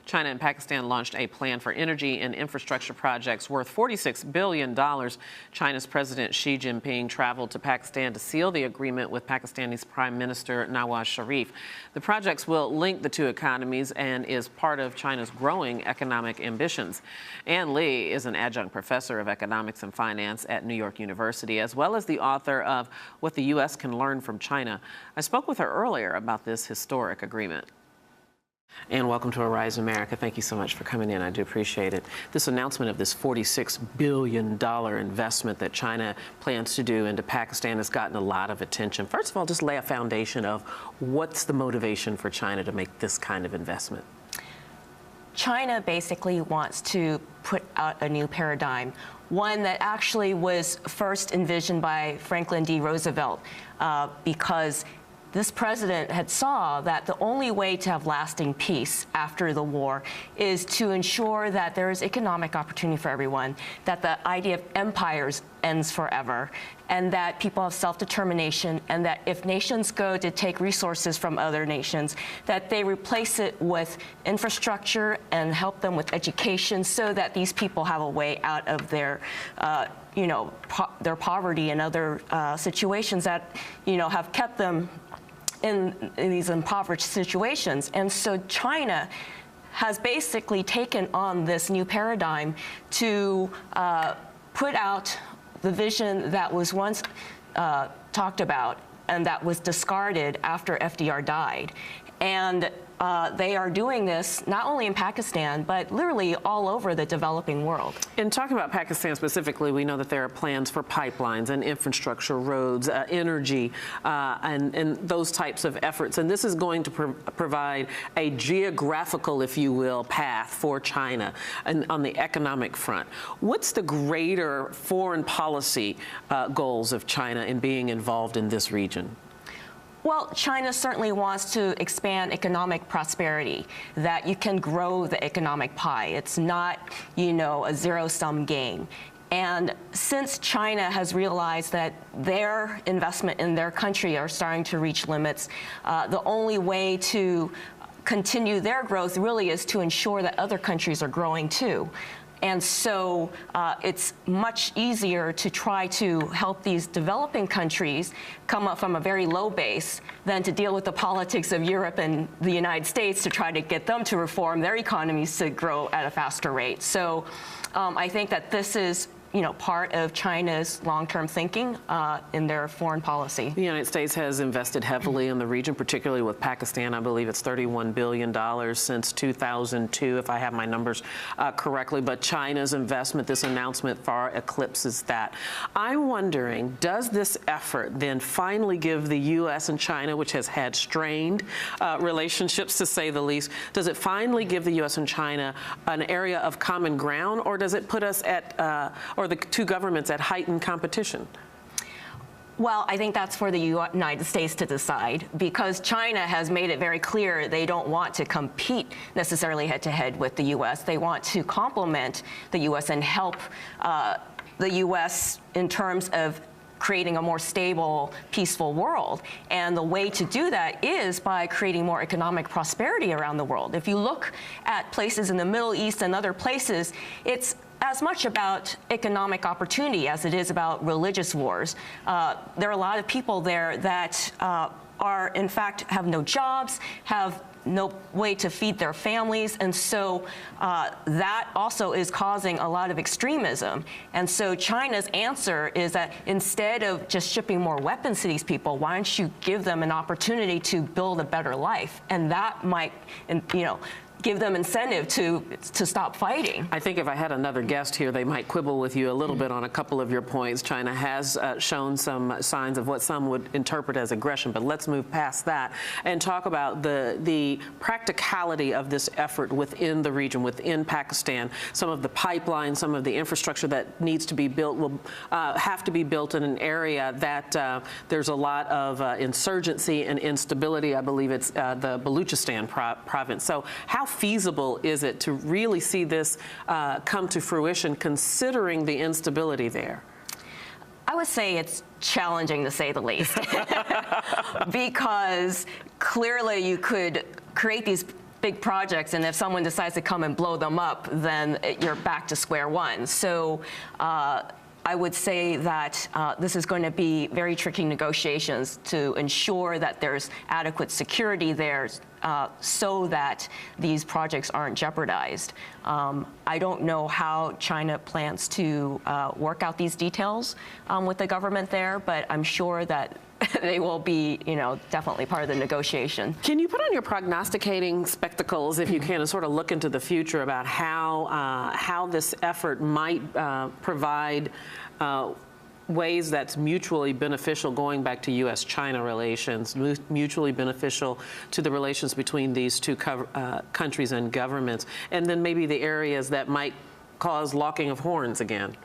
China and Pakistan launched a plan for energy and infrastructure projects worth $46 billion. China's President Xi Jinping traveled to Pakistan to seal the agreement with Pakistani's Prime Minister Nawaz Sharif. The projects will link the two economies and is part of China's growing economic ambitions. Ann Lee is an adjunct professor of economics and finance at New York University, as well as the author of What the U.S. Can Learn from China. I spoke with her earlier about this historic agreement. And welcome to Arise America. Thank you so much for coming in. I do appreciate it. This announcement of this $46 billion investment that China plans to do into Pakistan has gotten a lot of attention. First of all, just lay a foundation of what's the motivation for China to make this kind of investment. China basically wants to put out a new paradigm, one that actually was first envisioned by Franklin D. Roosevelt, because this president had saw that the only way to have lasting peace after the war is to ensure that there is economic opportunity for everyone, that the idea of empires ends forever, and that people have self-determination, and that if nations go to take resources from other nations, that they replace it with infrastructure and help them with education so that these people have a way out of their their poverty and other situations that, have kept them in these impoverished situations. And so China has basically taken on this new paradigm to put out the vision that was once talked about and that was discarded after FDR died. And they are doing this not only in Pakistan, but literally all over the developing world. And talking about Pakistan specifically, we know that there are plans for pipelines and infrastructure, roads, energy, and those types of efforts. And this is going to provide a geographical, if you will, path for China and on the economic front. What's the greater foreign policy goals of China in being involved in this region? Well, China certainly wants to expand economic prosperity, that you can grow the economic pie. It's not, a zero-sum game. And since China has realized that their investment in their country are starting to reach limits, the only way to continue their growth really is to ensure that other countries are growing too. And so it's much easier to try to help these developing countries come up from a very low base than to deal with the politics of Europe and the United States to try to get them to reform their economies to grow at a faster rate. So I think that this is part of China's long-term thinking in their foreign policy. The United States has invested heavily in the region, particularly with Pakistan. I believe it's $31 billion since 2002, if I have my numbers correctly. But China's investment, this announcement, far eclipses that. I'm wondering, does this effort then finally give the U.S. and China, which has had strained relationships, to say the least, does it finally give the U.S. and China an area of common ground, or does it put us at, or the two governments at heightened competition? Well, I think that's for the United States to decide, because China has made it very clear they don't want to compete necessarily head-to-head with the U.S. They want to complement the U.S. and help the U.S. in terms of creating a more stable, peaceful world. And the way to do that is by creating more economic prosperity around the world. If you look at places in the Middle East and other places, it's as much about economic opportunity as it is about religious wars. There are a lot of people there that are, in fact, have no jobs, have no way to feed their families, and so that also is causing a lot of extremism. And so China's answer is that instead of just shipping more weapons to these people, why don't you give them an opportunity to build a better life? And that might, give them incentive to stop fighting. I think if I had another guest here, they might quibble with you a little bit on a couple of your points. China has shown some signs of what some would interpret as aggression, but let's move past that and talk about the practicality of this effort within the region, within Pakistan. Some of the pipelines, some of the infrastructure that needs to be built will have to be built in an area that there's a lot of insurgency and instability. I believe it's the Baluchistan province. So how feasible is it to really see this come to fruition, considering the instability there? I would say it's challenging, to say the least, because clearly you could create these big projects, and if someone decides to come and blow them up, then you're back to square one. So I would say that this is going to be very tricky negotiations to ensure that there's adequate security there so that these projects aren't jeopardized. I don't know how China plans to work out these details with the government there, but I'm sure that they will be, definitely part of the negotiation. Can you put on your prognosticating spectacles, if you can, and sort of look into the future about how this effort might provide ways that's mutually beneficial, going back to U.S.-China relations, mutually beneficial to the relations between these two countries and governments, and then maybe the areas that might cause locking of horns again?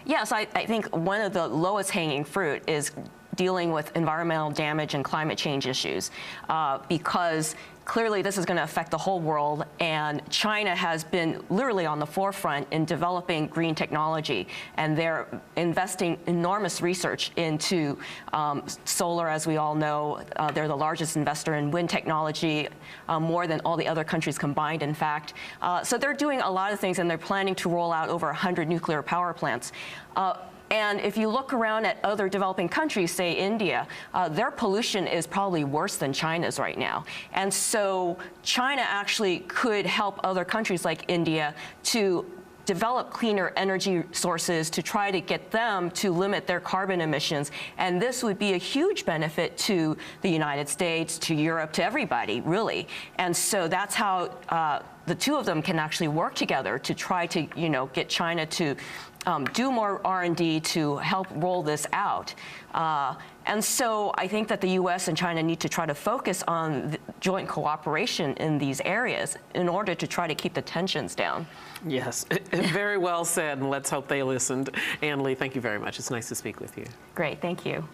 Yes, I think one of the lowest hanging fruit is dealing with environmental damage and climate change issues, because clearly this is going to affect the whole world, and China has been literally on the forefront in developing green technology, and they're investing enormous research into solar, as we all know. They're the largest investor in wind technology, more than all the other countries combined, in fact. So they're doing a lot of things, and they're planning to roll out over 100 nuclear power plants. And if you look around at other developing countries, say India, their pollution is probably worse than China's right now. And so China actually could help other countries like India to develop cleaner energy sources to try to get them to limit their carbon emissions. And this would be a huge benefit to the United States, to Europe, to everybody, really. And so that's how the two of them can actually work together to try to, get China to do more R&D to help roll this out. And so I think that the U.S. and China need to try to focus on joint cooperation in these areas in order to try to keep the tensions down. Yes, very well said, and let's hope they listened. Ann Lee, thank you very much. It's nice to speak with you. Great, thank you.